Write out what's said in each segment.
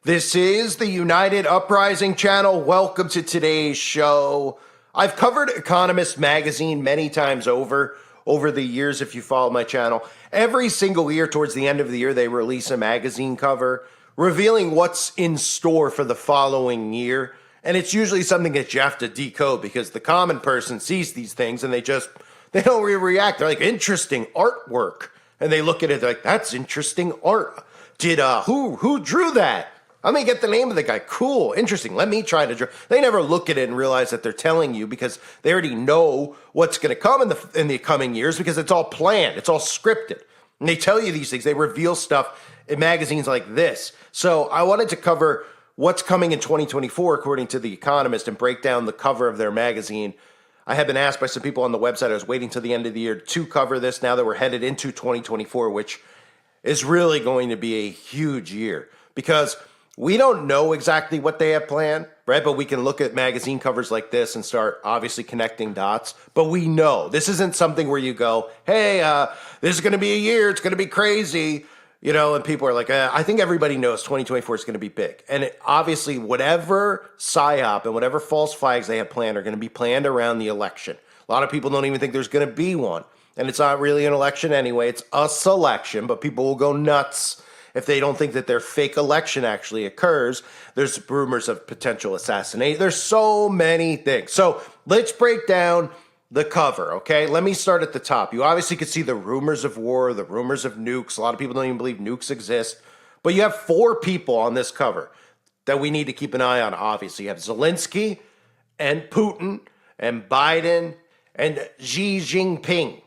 This is the United Uprising channel. Welcome to today's show. I've covered Economist magazine many times over the years if you follow my channel. Every single year towards the end of the year, they release a magazine cover revealing what's in store for the following year. And it's usually something that you have to decode because the common person sees these things and they don't really react. They're like, interesting artwork. And they look at it, they're like, that's interesting art. Who drew that? Let me get the name of the guy. Cool, interesting. Let me try to draw. They never look at it and realize that they're telling you because they already know what's going to come in the coming years because it's all planned. It's all scripted. And they tell you these things. They reveal stuff in magazines like this. So I wanted to cover what's coming in 2024 according to The Economist and break down the cover of their magazine. I have been asked by some people on the website, I was waiting till the end of the year to cover this now that we're headed into 2024, which is really going to be a huge year because we don't know exactly what they have planned, right? But we can look at magazine covers like this and start obviously connecting dots. But we know this isn't something where you go, hey, this is going to be a year. It's going to be crazy. And people are like, I think everybody knows 2024 is going to be big. And obviously, whatever PSYOP and whatever false flags they have planned are going to be planned around the election. A lot of people don't even think there's going to be one. And it's not really an election anyway. It's a selection, but people will go nuts if they don't think that their fake election actually occurs. There's rumors of potential assassination. There's so many things. So let's break down the cover, okay? Let me start at the top. You obviously could see the rumors of war, the rumors of nukes. A lot of people don't even believe nukes exist. But you have 4 people on this cover that we need to keep an eye on, obviously. You have Zelensky and Putin and Biden and Xi Jinping.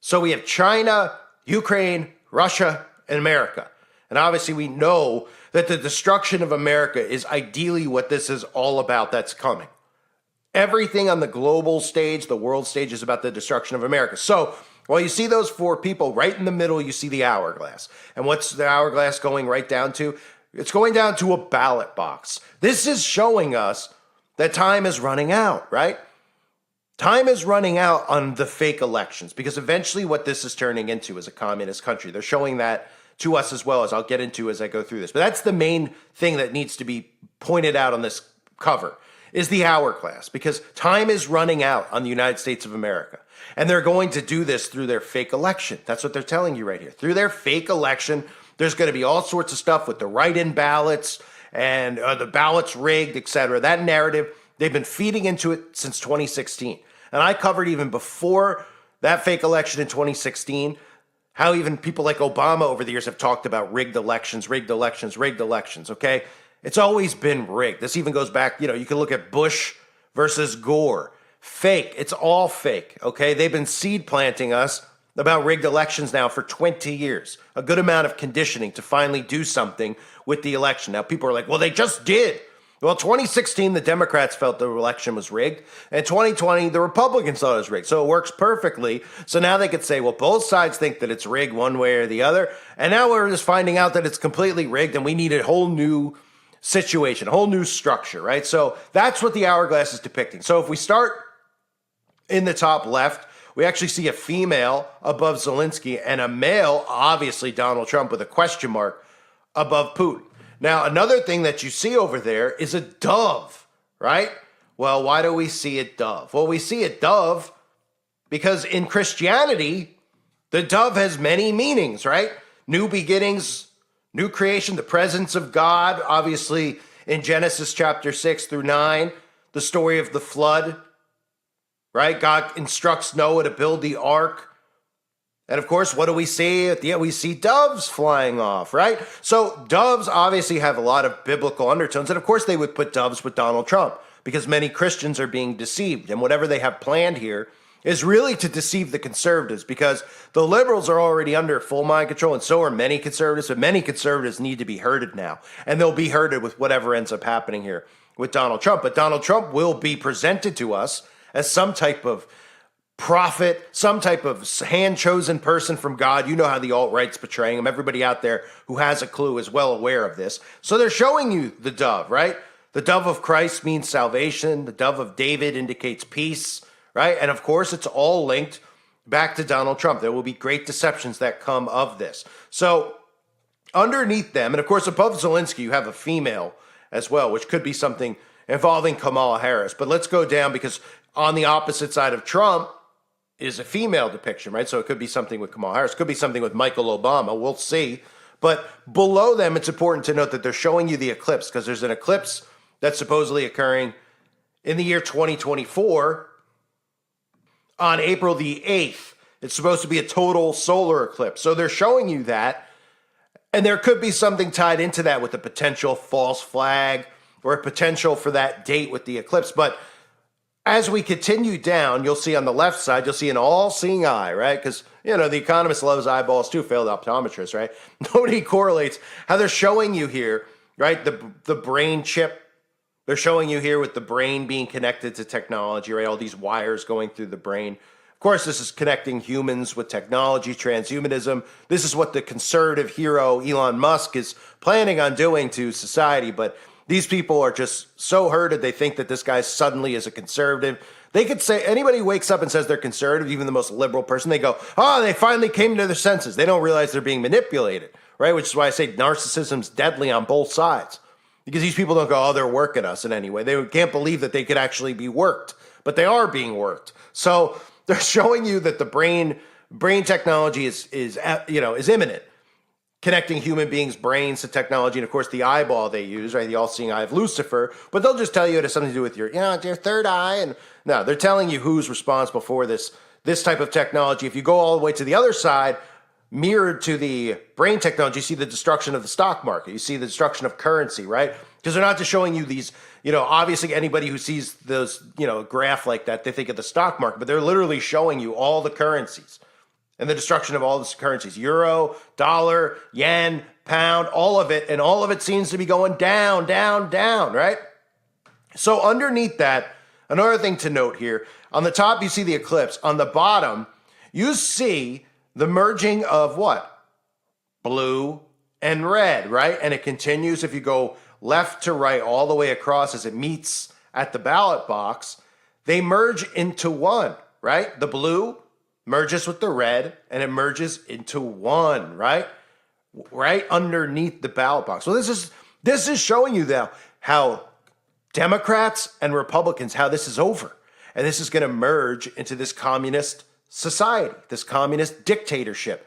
So we have China, Ukraine, Russia, and America. And obviously we know that the destruction of America is ideally what this is all about that's coming. Everything on the global stage, the world stage, is about the destruction of America. So while you see those 4 people, right in the middle, you see the hourglass. And what's the hourglass going right down to? It's going down to a ballot box. This is showing us that time is running out, right? Time is running out on the fake elections because eventually what this is turning into is a communist country. They're showing that to us as well, as I'll get into as I go through this. But that's the main thing that needs to be pointed out on this cover is the hourglass because time is running out on the United States of America. And they're going to do this through their fake election. That's what they're telling you right here. Through their fake election, there's going to be all sorts of stuff with the write-in ballots and the ballots rigged, etc. That narrative, they've been feeding into it since 2016. And I covered even before that fake election in 2016, how even people like Obama over the years have talked about rigged elections, okay? It's always been rigged. This even goes back, you can look at Bush versus Gore. Fake. It's all fake, okay? They've been seed planting us about rigged elections now for 20 years. A good amount of conditioning to finally do something with the election. Now people are like, well, they just did. Well, 2016, the Democrats felt the election was rigged. And 2020, the Republicans thought it was rigged. So it works perfectly. So now they could say, well, both sides think that it's rigged one way or the other. And now we're just finding out that it's completely rigged and we need a whole new situation, a whole new structure, right? So that's what the hourglass is depicting. So if we start in the top left, we actually see a female above Zelensky and a male, obviously Donald Trump, with a question mark above Putin. Now, another thing that you see over there is a dove, right? Well, why do we see a dove? Well, we see a dove because in Christianity, the dove has many meanings, right? New beginnings, new creation, the presence of God, obviously in Genesis chapter 6 through 9, the story of the flood, right? God instructs Noah to build the ark. And of course, what do we see? At the end, we see doves flying off, right? So doves obviously have a lot of biblical undertones. And of course, they would put doves with Donald Trump because many Christians are being deceived. And whatever they have planned here is really to deceive the conservatives because the liberals are already under full mind control. And so are many conservatives. But many conservatives need to be herded now. And they'll be herded with whatever ends up happening here with Donald Trump. But Donald Trump will be presented to us as some type of prophet, some type of hand-chosen person from God. You know how the alt-right's portraying him. Everybody out there who has a clue is well aware of this. So they're showing you the dove, right? The dove of Christ means salvation. The dove of David indicates peace, right? And of course, it's all linked back to Donald Trump. There will be great deceptions that come of this. So underneath them, and of course above Zelensky, you have a female as well, which could be something involving Kamala Harris. But let's go down, because on the opposite side of Trump is a female depiction, right? So it could be something with Kamala Harris, could be something with Michael Obama. We'll see. But below them, it's important to note that they're showing you the eclipse, because there's an eclipse that's supposedly occurring in the year 2024 on April the 8th. It's supposed to be a total solar eclipse. So they're showing you that. And there could be something tied into that with a potential false flag or a potential for that date with the eclipse. But as we continue down, you'll see on the left side, you'll see an all-seeing eye, right? Because, The Economist loves eyeballs too, failed optometrists, right? Nobody correlates how they're showing you here, right? The brain chip. They're showing you here with the brain being connected to technology, right? All these wires going through the brain. Of course, this is connecting humans with technology, transhumanism. This is what the conservative hero Elon Musk is planning on doing to society. But these people are just so herded, they think that this guy suddenly is a conservative. They could say, anybody who wakes up and says they're conservative, even the most liberal person, they go, oh, they finally came to their senses. They don't realize they're being manipulated, right? Which is why I say narcissism's deadly on both sides. Because these people don't go, oh, they're working us in any way. They can't believe that they could actually be worked, but they are being worked. So they're showing you that the brain technology is imminent, connecting human beings' brains to technology, and of course the eyeball they use, right, the all-seeing eye of Lucifer. But they'll just tell you it has something to do with your third eye, and no, they're telling you who's responsible for this type of technology. If you go all the way to the other side, mirrored to the brain technology, you see the destruction of the stock market. You see the destruction of currency, right? Because they're not just showing you these, obviously anybody who sees those, graph like that, they think of the stock market, but they're literally showing you all the currencies and the destruction of all the currencies. Euro, dollar, yen, pound, all of it. And all of it seems to be going down, down, down, right? So underneath that, another thing to note here, on the top, you see the eclipse. On the bottom, you see the merging of what? Blue and red, right? And it continues if you go left to right all the way across as it meets at the ballot box. They merge into one, right? The blue merges with the red and it merges into one, right? Right underneath the ballot box. So this is showing you now how Democrats and Republicans, how this is over. And this is going to merge into this communist society, this communist dictatorship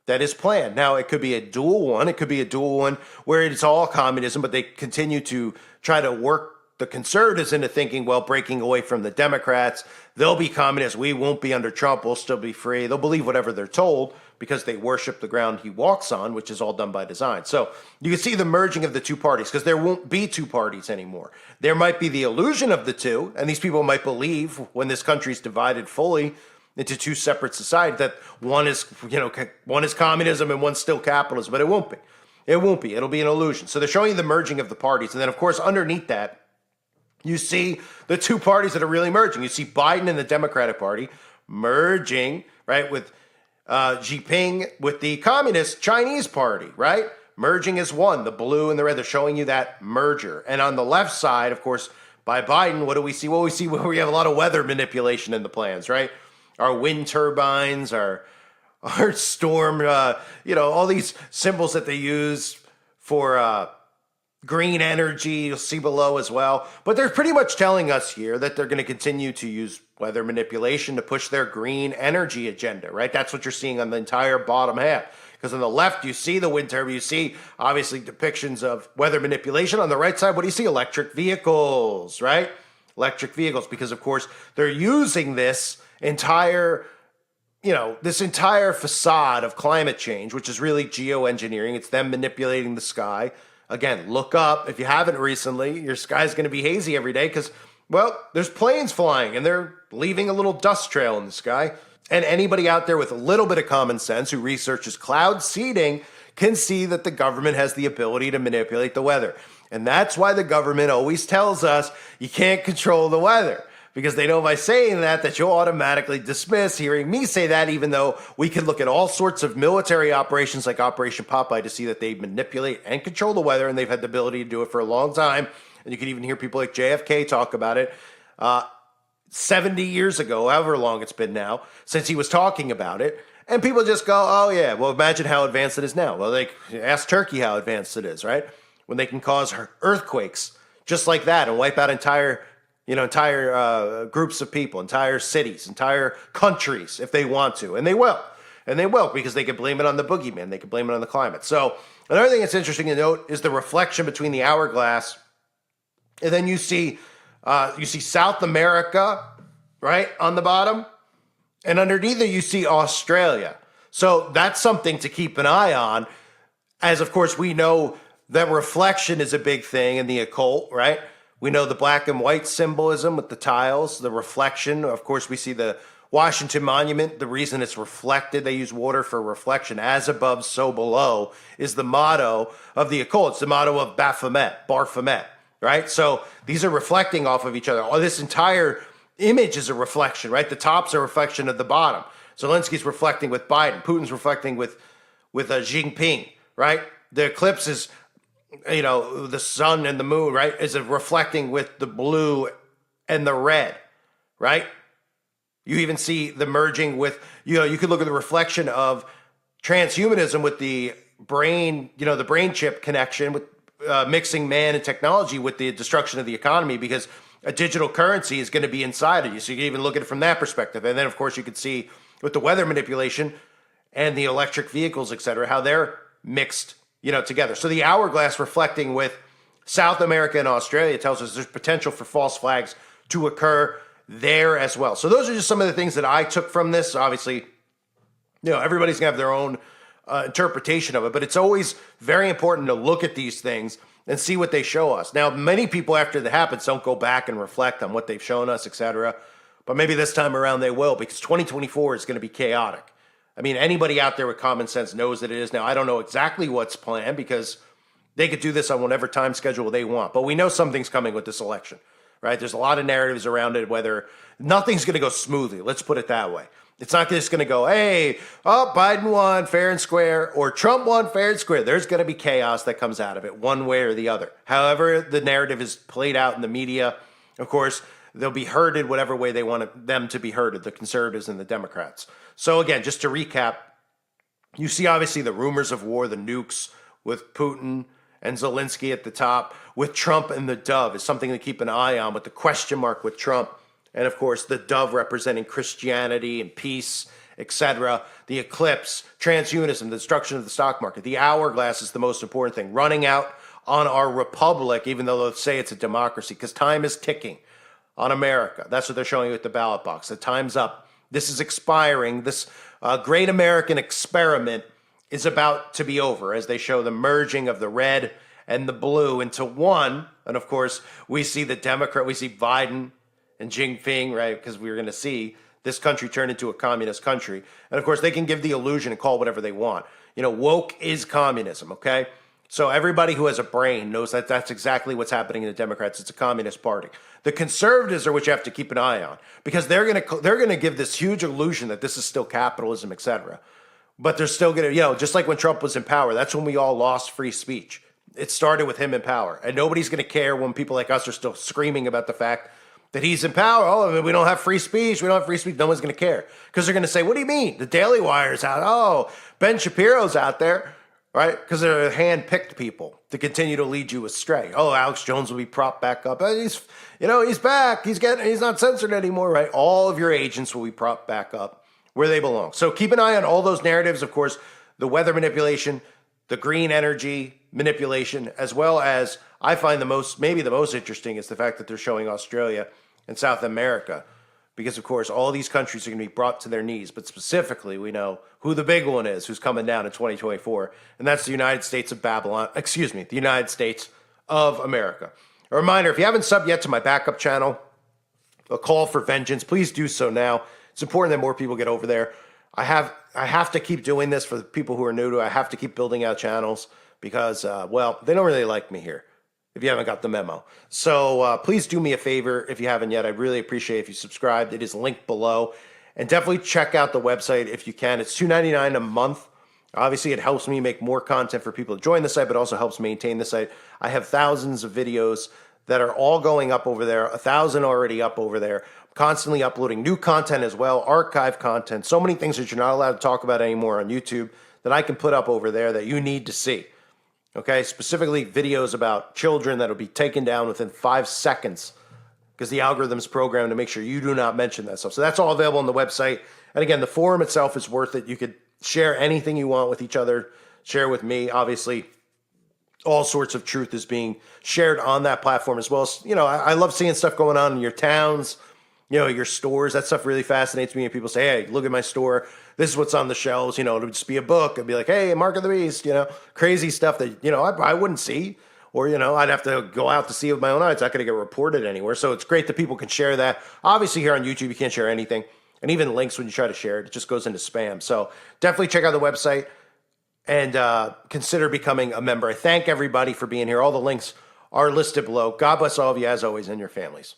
that is planned. Now, it could be a dual one. It could be a dual one where it's all communism, but they continue to try to work the conservatives into thinking, well, breaking away from the Democrats, they'll be communists. We won't be under Trump. We'll still be free. They'll believe whatever they're told because they worship the ground he walks on, which is all done by design. So you can see the merging of the two parties because there won't be two parties anymore. There might be the illusion of the two, and these people might believe when this country's divided fully into two separate societies that one is communism and one's still capitalism, but it won't be. It won't be. It'll be an illusion. So they're showing you the merging of the parties. And then, of course, underneath that, you see the two parties that are really merging. You see Biden and the Democratic Party merging, right, with Xi Jinping with the Communist Chinese Party, right? Merging as one, the blue and the red. They're showing you that merger. And on the left side, of course, by Biden, what do we see? Well, we see where we have a lot of weather manipulation in the plans, right? Our wind turbines, our storm, all these symbols that they use for green energy, you'll see below as well. But they're pretty much telling us here that they're going to continue to use weather manipulation to push their green energy agenda, right? That's what you're seeing on the entire bottom half. Because on the left, you see the wind turbine, you see obviously depictions of weather manipulation. On the right side, what do you see? Electric vehicles, right? Electric vehicles, because of course they're using this entire facade of climate change, which is really geoengineering. It's them manipulating the sky. Again, look up. If you haven't recently, your sky's going to be hazy every day because, well, there's planes flying and they're leaving a little dust trail in the sky. And anybody out there with a little bit of common sense who researches cloud seeding can see that the government has the ability to manipulate the weather. And that's why the government always tells us you can't control the weather. Because they know by saying that you'll automatically dismiss hearing me say that, even though we can look at all sorts of military operations like Operation Popeye to see that they manipulate and control the weather, and they've had the ability to do it for a long time. And you can even hear people like JFK talk about it 70 years ago, however long it's been now, since he was talking about it. And people just go, oh, yeah, well, imagine how advanced it is now. Well, they ask Turkey how advanced it is, right? When they can cause earthquakes just like that and wipe out entire groups of people, entire cities, entire countries if they want to. And they will. And they will, because they can blame it on the boogeyman. They can blame it on the climate. So another thing that's interesting to note is the reflection between the hourglass. And then you see South America, right, on the bottom. And underneath it, you see Australia. So that's something to keep an eye on, as, of course, we know that reflection is a big thing in the occult, right? We know the black and white symbolism with the tiles, the reflection. Of course, we see the Washington Monument. The reason it's reflected, they use water for reflection. As above, so below is the motto of the occult. It's the motto of Baphomet, right? So these are reflecting off of each other. Oh, this entire image is a reflection, right? The top's a reflection of the bottom. Zelensky's reflecting with Biden. Putin's reflecting with Xi Jinping, right? The eclipse is, the sun and the moon, right, is reflecting with the blue and the red, right? You even see the merging with, you could look at the reflection of transhumanism with the brain, the brain chip connection with mixing man and technology with the destruction of the economy, because a digital currency is going to be inside of you. So you can even look at it from that perspective. And then, of course, you could see with the weather manipulation and the electric vehicles, et cetera, how they're mixed together. So the hourglass reflecting with South America and Australia tells us there's potential for false flags to occur there as well. So those are just some of the things that I took from this. Obviously, everybody's gonna have their own interpretation of it, but it's always very important to look at these things and see what they show us. Now, many people after that happens don't go back and reflect on what they've shown us, etc. But maybe this time around they will, because 2024 is going to be chaotic. I mean, anybody out there with common sense knows that it is. Now, I don't know exactly what's planned, because they could do this on whatever time schedule they want. But we know something's coming with this election, right? There's a lot of narratives around it, whether nothing's going to go smoothly. Let's put it that way. It's not just going to go, hey, Biden won fair and square, or Trump won fair and square. There's going to be chaos that comes out of it one way or the other. However the narrative is played out in the media, of course, they'll be herded whatever way they want them to be herded, the conservatives and the Democrats. So again, just to recap, you see obviously the rumors of war, the nukes with Putin and Zelensky at the top, with Trump and the dove is something to keep an eye on, with the question mark with Trump. And of course, the dove representing Christianity and peace, etc. The eclipse, transhumanism, the destruction of the stock market. The hourglass is the most important thing. Running out on our republic, even though they'll say it's a democracy, because time is ticking on America. That's what they're showing you at the ballot box. The time's up. This is expiring. This great American experiment is about to be over, as they show the merging of the red and the blue into one. And of course, we see the Democrat, we see Biden and Jinping, right? Because we're going to see this country turn into a communist country. And of course, they can give the illusion and call whatever they want. Woke is communism, okay? So everybody who has a brain knows that that's exactly what's happening in the Democrats. It's a communist party. The conservatives are what you have to keep an eye on, because they're going to give this huge illusion that this is still capitalism, etc. But they're still going to, just like when Trump was in power, that's when we all lost free speech. It started with him in power, and nobody's going to care when people like us are still screaming about the fact that he's in power. Oh, we don't have free speech. We don't have free speech. No one's going to care, because they're going to say, what do you mean? The Daily Wire's out. Oh, Ben Shapiro's out there, right? Because they're hand-picked people to continue to lead you astray. Oh, Alex Jones will be propped back up. He's back. He's not censored anymore, right? All of your agents will be propped back up where they belong. So keep an eye on all those narratives. Of course, the weather manipulation, the green energy manipulation, as well as I find maybe the most interesting is the fact that they're showing Australia and South America, because of course all these countries are going to be brought to their knees. But specifically, we know who the big one is, who's coming down in 2024, and that's the United States of the United States of America. A reminder, if you haven't subbed yet to my backup channel, A Call for Vengeance, please do so now. It's important that more people get over there. I have to keep doing this for the people who are new to it. I have to keep building out channels because, they don't really like me here, if you haven't got the memo. So please do me a favor if you haven't yet. I'd really appreciate if you subscribed. It is linked below. And definitely check out the website if you can. It's $2.99 a month. Obviously, it helps me make more content for people to join the site, but also helps maintain the site. I have thousands of videos that are all going up over there, 1,000 already up over there. constantly uploading new content as well, archive content, so many things that you're not allowed to talk about anymore on YouTube that I can put up over there that you need to see. Okay, specifically videos about children that'll be taken down within 5 seconds because the algorithm's programmed to make sure you do not mention that stuff. So that's all available on the website. And again, the forum itself is worth it. You could share anything you want with each other, share with me. Obviously, all sorts of truth is being shared on that platform as well. You know, I love seeing stuff going on in your towns, you know, your stores. That stuff really fascinates me. And people say, hey, look at my store. This is what's on the shelves. You know, it would just be a book. It'd be like, hey, Mark of the Beast, you know, crazy stuff that, you know, I wouldn't see. Or, you know, I'd have to go out to see it with my own eyes. It's not going to get reported anywhere. So it's great that people can share that. Obviously, here on YouTube, you can't share anything. And even links, when you try to share it, it just goes into spam. So definitely check out the website and consider becoming a member. I thank everybody for being here. All the links are listed below. God bless all of you, as always, and your families.